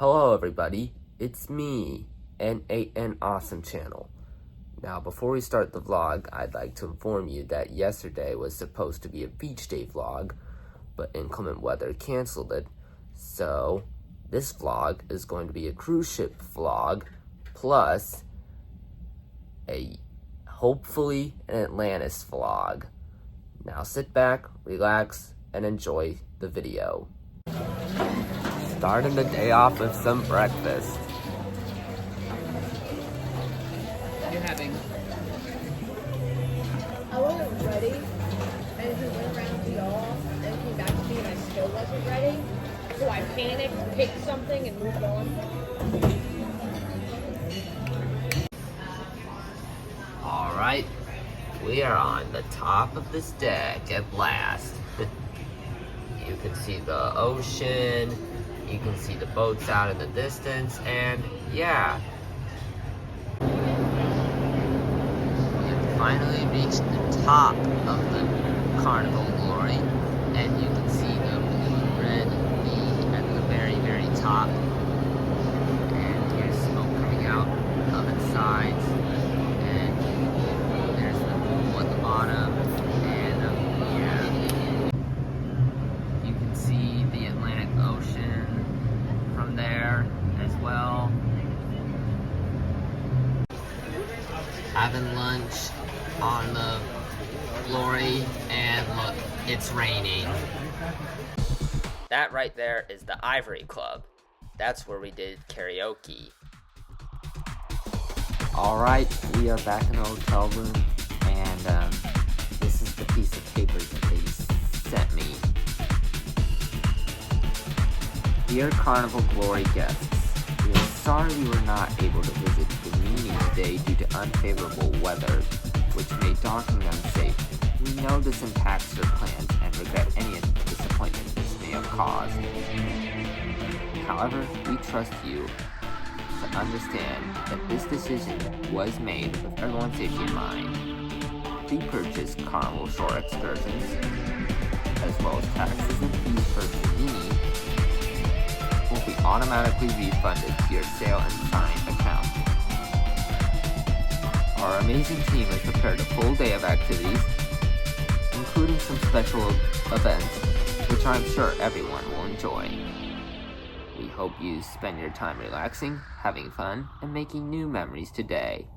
Hello everybody, it's me, N8N Awesome Channel. Now before we start the vlog, I'd like to inform you that yesterday was supposed to be a beach day vlog, but inclement weather canceled it. So this vlog is going to be a cruise ship vlog, plus hopefully an Atlantis vlog. Now sit back, relax, and enjoy the video. Starting the day off with some breakfast. You're having. I wasn't ready, and he went around to y'all, and came back to me, and I still wasn't ready. So I panicked, picked something, and moved on. Alright, we are on the top of this deck at last. You can see the ocean, you can see the boats out in the distance, and yeah. We've finally reached the top of the Carnival Glory, and you can see the blue-red V at the very, very top. And here's smoke coming out of its sides, and there's the pool at the bottom, and yeah. You can see the Atlantic Ocean from there as well. Having lunch on the Glory, and look, it's raining. That right there is the Ivory Club. That's where we did karaoke. Alright, we are back in the hotel room, and this is the piece of paper that they sent me. Dear Carnival Glory guests, we are sorry we were not able to visit Bimini today due to unfavorable weather, which made docking unsafe. We know this impacts your plans and regret any disappointment this may have caused. However, we trust you to understand that this decision was made with everyone's safety in mind. Pre-purchase Carnival Shore excursions, as well as taxes and fees for Bimini, will be automatically refunded to your Sail and Sign account. Our amazing team has prepared a full day of activities, including some special events, which I'm sure everyone will enjoy. We hope you spend your time relaxing, having fun, and making new memories today.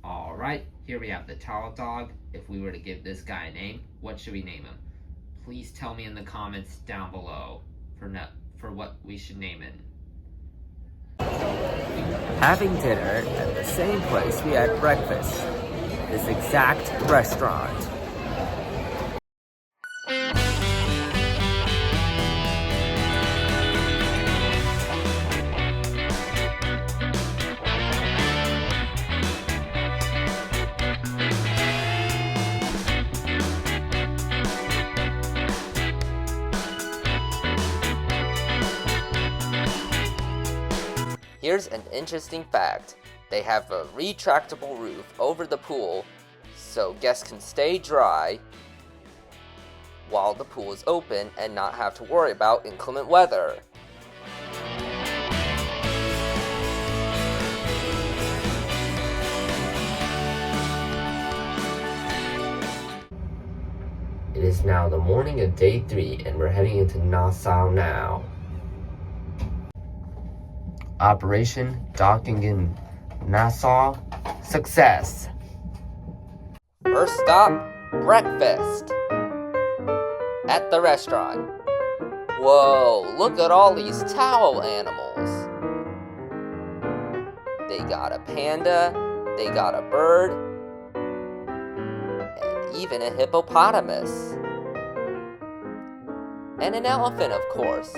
Alright, here we have the towel dog. If we were to give this guy a name, what should we name him? Please tell me in the comments down below for what we should name him. Having dinner at the same place we had breakfast, this exact restaurant. Here's an interesting fact. They have a retractable roof over the pool so guests can stay dry while the pool is open and not have to worry about inclement weather. It is now the morning of day 3 and we're heading into Nassau now. Operation Docking in Nassau, success! First stop, breakfast at the restaurant. Whoa, look at all these towel animals. They got a panda, they got a bird, and even a hippopotamus. And an elephant, of course.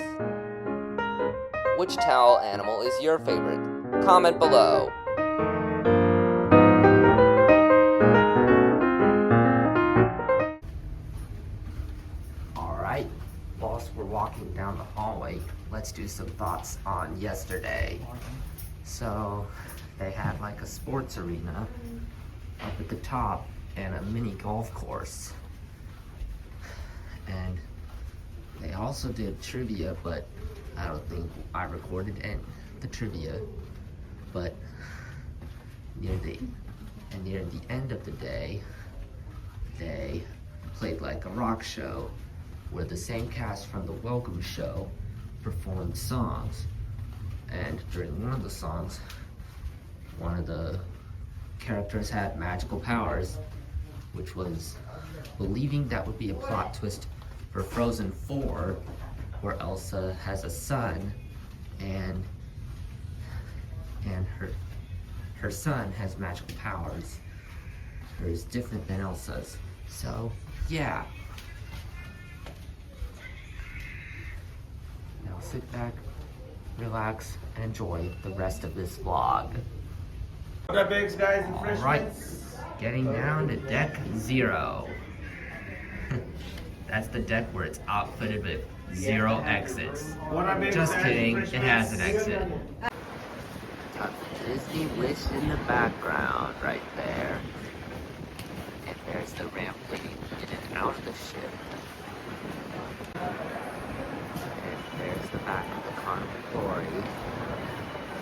Which towel animal is your favorite? Comment below. Alright, whilst we're walking down the hallway, let's do some thoughts on yesterday. So, they had like a sports arena up at the top and a mini golf course. And they also did trivia, but I don't think I recorded the trivia, but near the end of the day, they played like a rock show where the same cast from the welcome show performed songs. And during one of the songs, one of the characters had magical powers, which was believing that would be a plot twist for Frozen 4, where Elsa has a son and her son has magical powers. Hers different than Elsa's. So, yeah. Now sit back, relax, and enjoy the rest of this vlog. What up, bigs, guys, and freshmen? Alright, getting down to deck 0. That's the deck where it's outfitted with 0 exits. Just kidding, it has an exit. Got the Disney Wish in the background right there. And there's the ramp leading in and out of the ship. And there's the back of the Carnival Glory.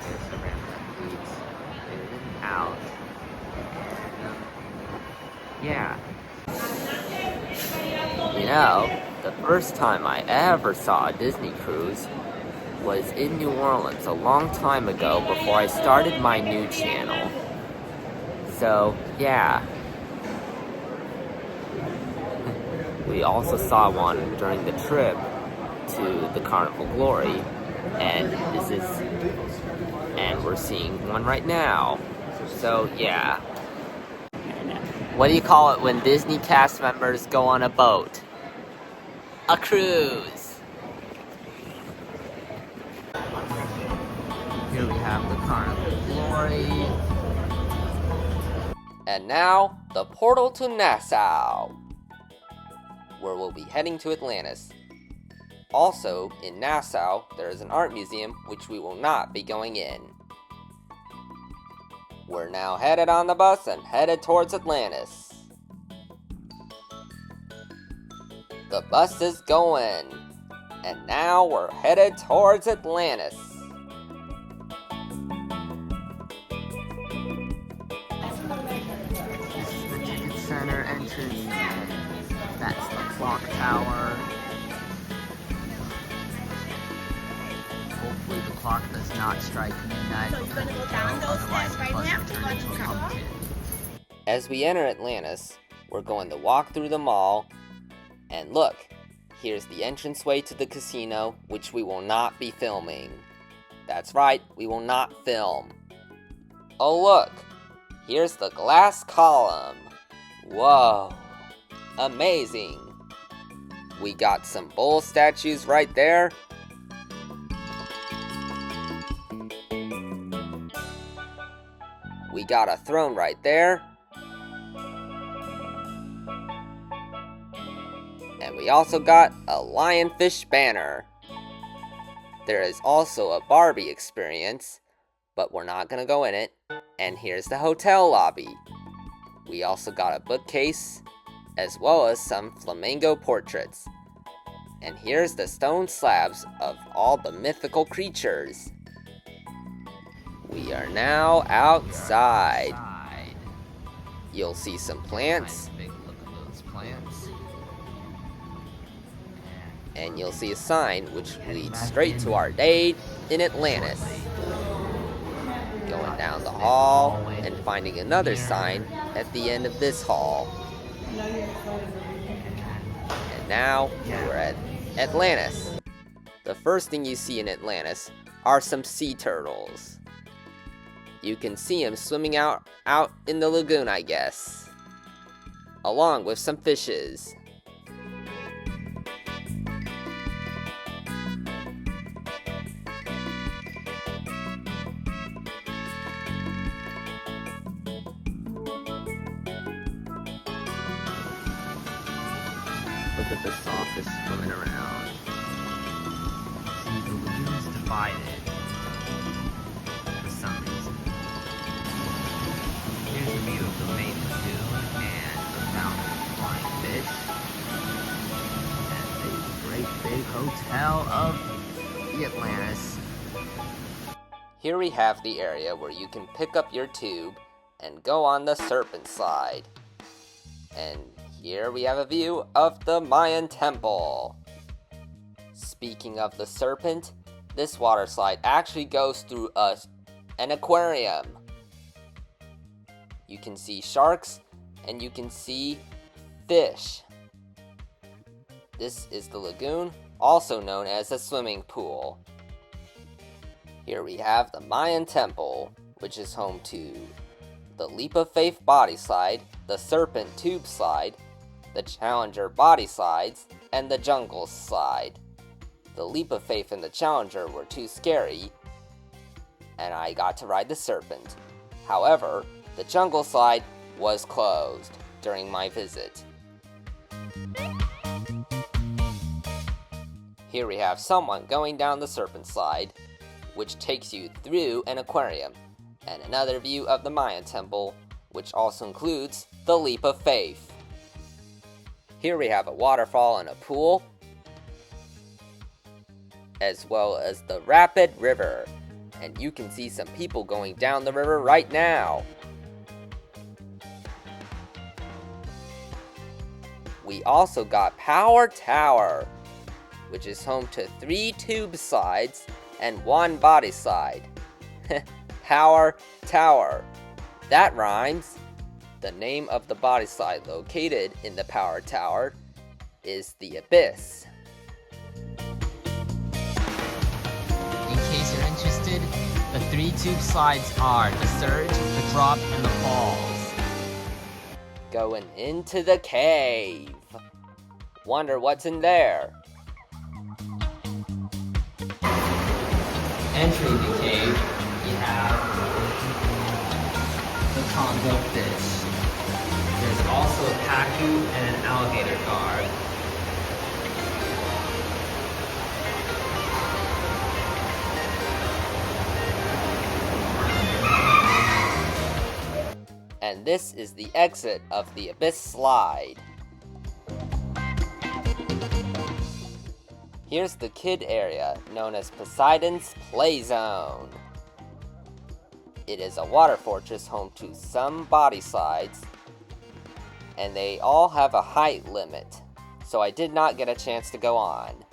There's the ramp that leads in and out. And, yeah. You know, the first time I ever saw a Disney cruise was in New Orleans a long time ago before I started my new channel. So, yeah. We also saw one during the trip to the Carnival Glory, and we're seeing one right now. So, yeah. What do you call it when Disney cast members go on a boat? A cruise. Here we have the Carnival Glory. And now, the portal to Nassau, where we'll be heading to Atlantis. Also, in Nassau, there is an art museum which we will not be going in. We're now headed on the bus and headed towards Atlantis. The bus is going, and now we're headed towards Atlantis. This is the ticket center entrance, and that's the clock tower. Hopefully the clock does not strike midnight, otherwise the bus will turn into a pumpkin. As we enter Atlantis, we're going to walk through the mall. And look, here's the entranceway to the casino, which we will not be filming. That's right, we will not film. Oh look, here's the glass column. Whoa, amazing. We got some bull statues right there. We got a throne right there. And we also got a lionfish banner. There is also a Barbie experience, but we're not gonna go in it. And here's the hotel lobby. We also got a bookcase, as well as some flamingo portraits. And here's the stone slabs of all the mythical creatures. We are now outside. You'll see some plants. Big look at those plants. And you'll see a sign which leads straight to our day in Atlantis. Going down the hall and finding another sign at the end of this hall. And now we're at Atlantis. The first thing you see in Atlantis are some sea turtles. You can see them swimming out in the lagoon, I guess, along with some fishes. Look at the sawfish swimming around. See, the lagoon's divided for some reason. Here's a view of the main lagoon and the fountain of flying fish. And a great big hotel of the Atlantis. Here we have the area where you can pick up your tube and go on the serpent slide. And here we have a view of the Mayan temple. Speaking of the serpent, this water slide actually goes through an aquarium. You can see sharks and you can see fish. This is the lagoon, also known as a swimming pool. Here we have the Mayan temple, which is home to the Leap of Faith body slide, the Serpent tube slide, the Challenger body slides, and the Jungle slide. The Leap of Faith and the Challenger were too scary, and I got to ride the Serpent. However, the Jungle slide was closed during my visit. Here we have someone going down the Serpent slide, which takes you through an aquarium, and another view of the Mayan temple, which also includes the Leap of Faith. Here we have a waterfall and a pool, as well as the Rapid River, and you can see some people going down the river right now. We also got Power Tower, which is home to 3 tube slides and 1 body slide. Power Tower. That rhymes. The name of the body slide located in the Power Tower is the Abyss. In case you're interested, the 3 tube slides are the Surge, the Drop, and the Falls. Going into the cave. Wonder what's in there. Entering the cave, you have the Congo fish. There's also a pacu and an alligator guard. And this is the exit of the Abyss slide. Here's the kid area, known as Poseidon's Play Zone. It is a water fortress home to some body slides, and they all have a height limit, so I did not get a chance to go on.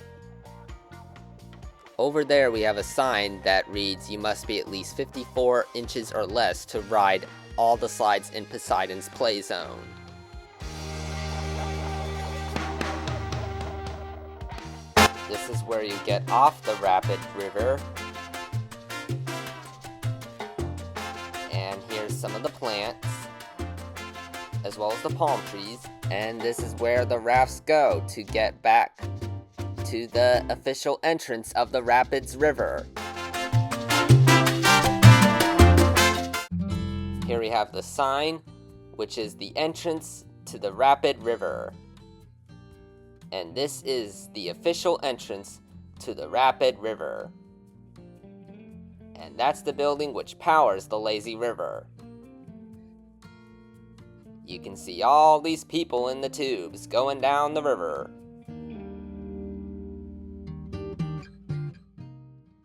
Over there we have a sign that reads you must be at least 54 inches or less to ride all the slides in Poseidon's Play Zone. This is where you get off the Rapid River. And here's some of the plants, as well as the palm trees. And this is where the rafts go to get back to the official entrance of the Rapids River. Here we have the sign, which is the entrance to the Rapid River. And this is the official entrance to the Rapid River. And that's the building which powers the lazy river. You can see all these people in the tubes going down the river.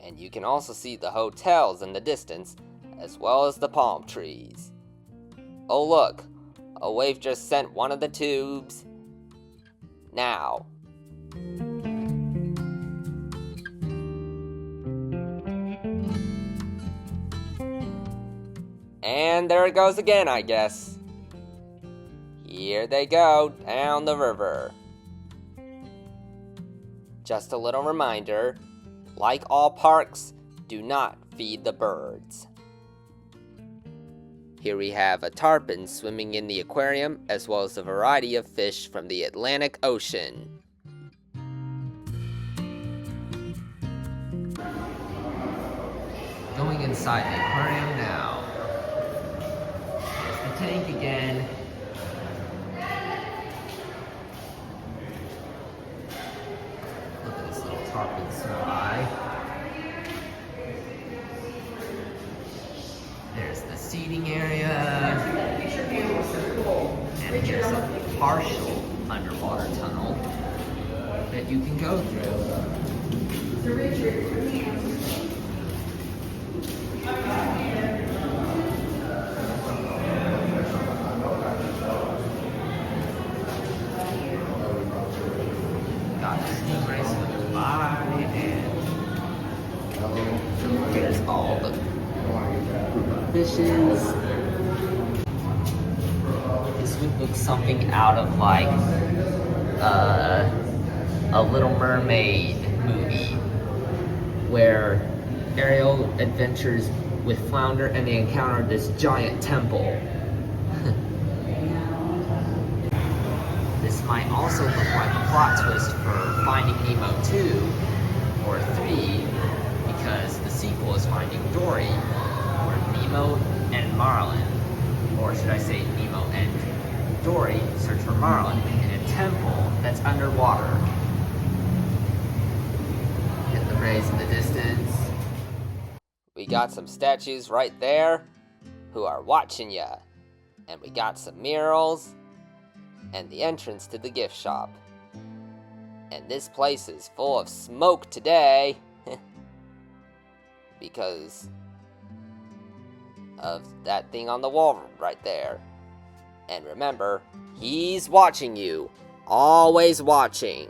And you can also see the hotels in the distance, as well as the palm trees. Oh look, a wave just sent one of the tubes. Now. And there it goes again, I guess. Here they go, down the river. Just a little reminder, like all parks, do not feed the birds. Here we have a tarpon swimming in the aquarium, as well as a variety of fish from the Atlantic Ocean. Going inside the aquarium now. There's the tank again. Look at this little tarpon swim by. There's the seating area. And here's a partial underwater tunnel that you can go through. Got the stingray swimming by, and here's all the fishes. This would look something out of like a Little Mermaid movie, where Ariel adventures with Flounder and they encounter this giant temple. This might also look like a plot twist for Finding Nemo 2 or 3, because the sequel is Finding Dory, where Nemo and Marlin, or should I say Nemo and Dory, search for Marlin in a temple that's underwater. Get the rays in the distance. We got some statues right there who are watching ya. And we got some murals and the entrance to the gift shop. And this place is full of smoke today because of that thing on the wall right there. And remember, he's watching you, always watching.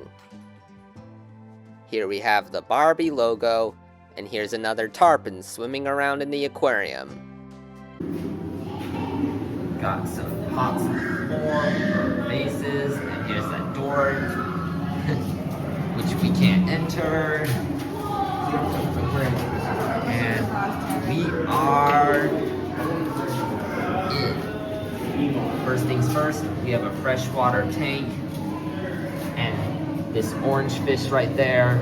Here we have the Barbie logo, and here's another tarpon swimming around in the aquarium. Got some pots of form, vases, and here's that door, which we can't enter. And we are in. First things first, we have a freshwater tank, and this orange fish right there,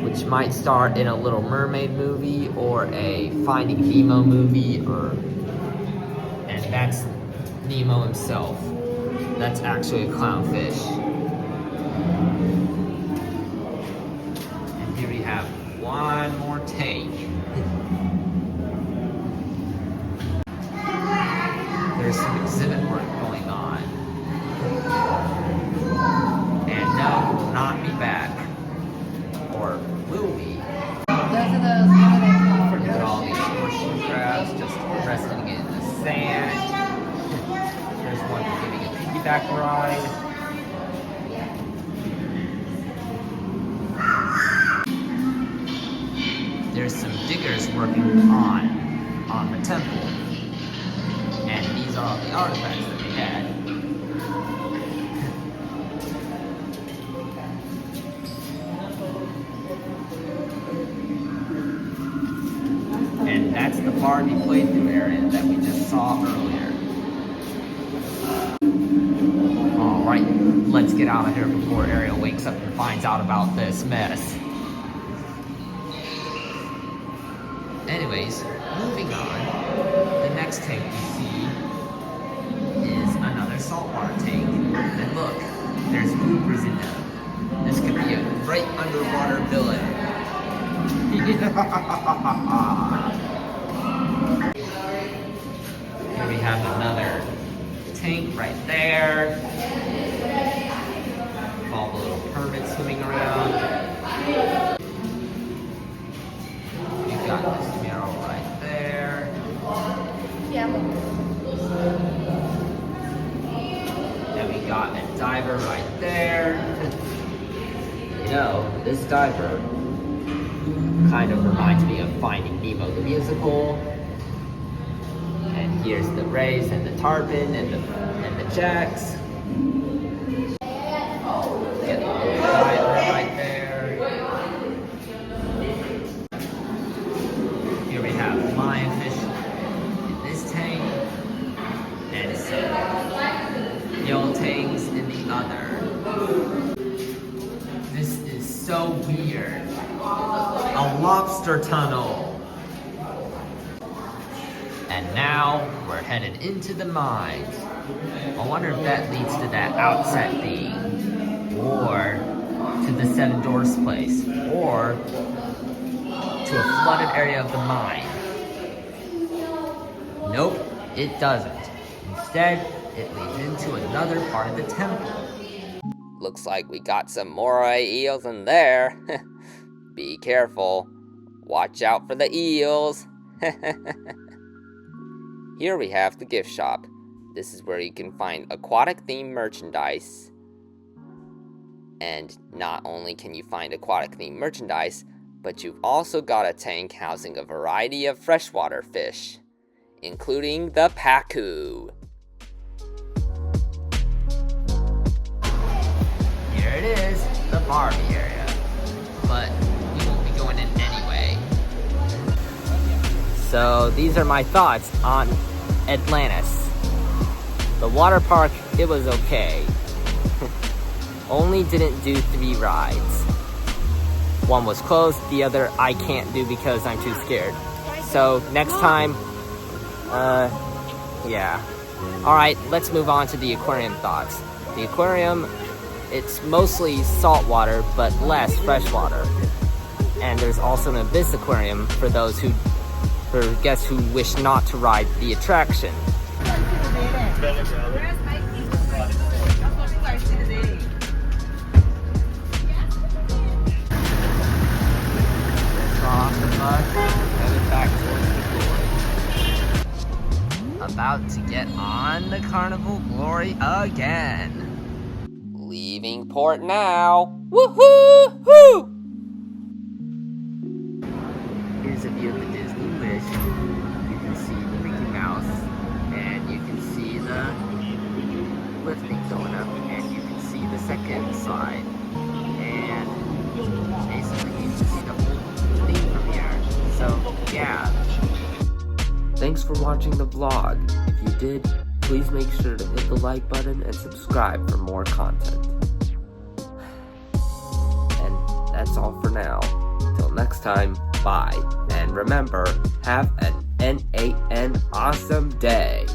which might star in a Little Mermaid movie or a Finding Nemo movie, and that's Nemo himself. That's actually a clownfish. And here we have one more tank. There's some exhibit work going on. And no, we will not be back. Or will we? Those are those, what are they called? Look at all these horseshoe crabs just resting in the sand. There's one giving a piggyback ride. There's some diggers working on the temple. And these are all the artifacts that we had. And that's the Barbie playthrough area that we just saw earlier. Alright, let's get out of here before Ariel wakes up and finds out about this mess. Anyways, moving on. The next tank we see is another saltwater tank. And look, there's bloopers in them. This could be a great underwater villain. Here we have another tank right there. All the little permits swimming around. We've got this mural right there. Yeah. And we got a diver right there. You know, this diver kind of reminds me of Finding Nemo the musical. And here's the rays and the tarpon and the jacks. Get the diver right there. Here we have lionfish in this tank, and some yellow tangs in the other. This is so weird. A lobster tunnel. And now we're headed into the mines. I wonder if that leads to that outset thing, or to the Seven Dwarfs place, or to a flooded area of the mine. Nope, it doesn't. Instead, it leads into another part of the temple. looks like we got some moray eels in there. Be careful. Watch out for the eels. Here we have the gift shop. This is where you can find aquatic themed merchandise. And not only can you find aquatic themed merchandise, but you've also got a tank housing a variety of freshwater fish, including the pacu. Here it is, the Barbie area. But we won't be going in anyway. So these are my thoughts on Atlantis. The water park, it was okay. Only didn't do 3 rides. One was closed, the other I can't do because I'm too scared. So next time, yeah. Alright, let's move on to the aquarium thoughts. The aquarium, it's mostly saltwater, but less freshwater. And there's also an abyss aquarium for guests who wish not to ride the attraction. Headed back towards the Glory. About to get on the Carnival Glory again. Leaving port now. Woohoo! Here's a view of the Disney Wish. You can see the Mickey Mouse, and you can see the lifting going up, and you can see the second slide, and basically you can see the whole thing from here. So yeah. Thanks for watching the vlog. If you did, please make sure to hit the like button and subscribe for more content. And that's all for now. Till next time, bye. And remember, have an awesome day.